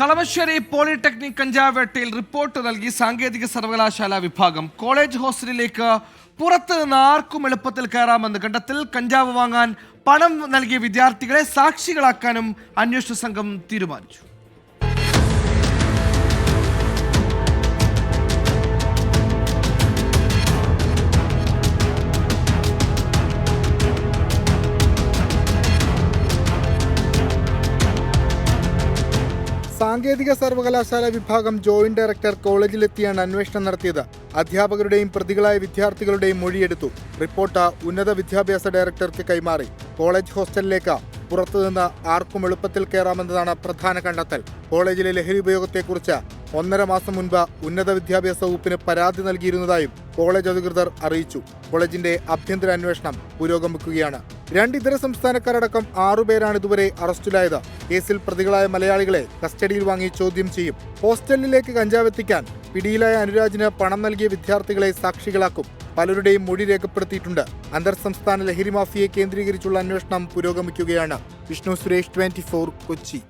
Kalamassery polytechnic കഞ്ചാവ് വേട്ടയിൽ report നൽകി സാങ്കേതിക സർവകലാശാല വിഭാഗം. കോളേജ് ഹോസ്റ്റലിലേക്ക് പുറത്ത് നിന്ന് ആർക്കും എളുപ്പത്തിൽ കയറാമെന്ന് കണ്ടെത്തൽ. കഞ്ചാവ് വാങ്ങാൻ പണം നൽകിയ വിദ്യാർത്ഥികളെ സാക്ഷികളാക്കാനും അന്വേഷണ സംഘം തീരുമാനിച്ചു. സാങ്കേതിക സർവകലാശാല വിഭാഗം ജോയിന്റ് ഡയറക്ടർ കോളേജിലെത്തിയാണ് അന്വേഷണം നടത്തിയത്. അധ്യാപകരുടെയും പ്രതികളായ വിദ്യാർത്ഥികളുടെയും മൊഴിയെടുത്തു. റിപ്പോർട്ട് ഉന്നത വിദ്യാഭ്യാസ ഡയറക്ടർക്ക് കൈമാറി. കോളേജ് ഹോസ്റ്റലിലേക്ക് പുറത്തുനിന്ന് ആർക്കും എളുപ്പത്തിൽ കയറാമെന്നതാണ് പ്രധാന കണ്ടെത്തൽ. കോളേജിലെ ലഹരി ഉപയോഗത്തെക്കുറിച്ച് 1.5 മാസം മുൻപ് ഉന്നത വിദ്യാഭ്യാസ വകുപ്പിന് പരാതി നൽകിയിരുന്നതായും കോളേജ് അധികൃതർ അറിയിച്ചു. കോളേജിന്റെ ആഭ്യന്തര അന്വേഷണം പുരോഗമിക്കുകയാണ്. 2 ഇതര സംസ്ഥാനക്കാരടക്കം 6 പേരാണ് ഇതുവരെ അറസ്റ്റിലായത്. കേസിൽ പ്രതികളായ മലയാളികളെ കസ്റ്റഡിയിൽ വാങ്ങി ചോദ്യം ചെയ്യും. ഹോസ്റ്റലിലേക്ക് കഞ്ചാവ് എത്തിക്കാൻ പിടിയിലായ അനുരാജിന് പണം നൽകിയ വിദ്യാർത്ഥികളെ സാക്ഷികളാക്കും. പലരുടെയും മൊഴി രേഖപ്പെടുത്തിയിട്ടുണ്ട്. അന്തർ സംസ്ഥാന ലഹരി മാഫിയയെ കേന്ദ്രീകരിച്ചുള്ള അന്വേഷണം പുരോഗമിക്കുകയാണ്. വിഷ്ണു സുരേഷ്, 24, കൊച്ചി.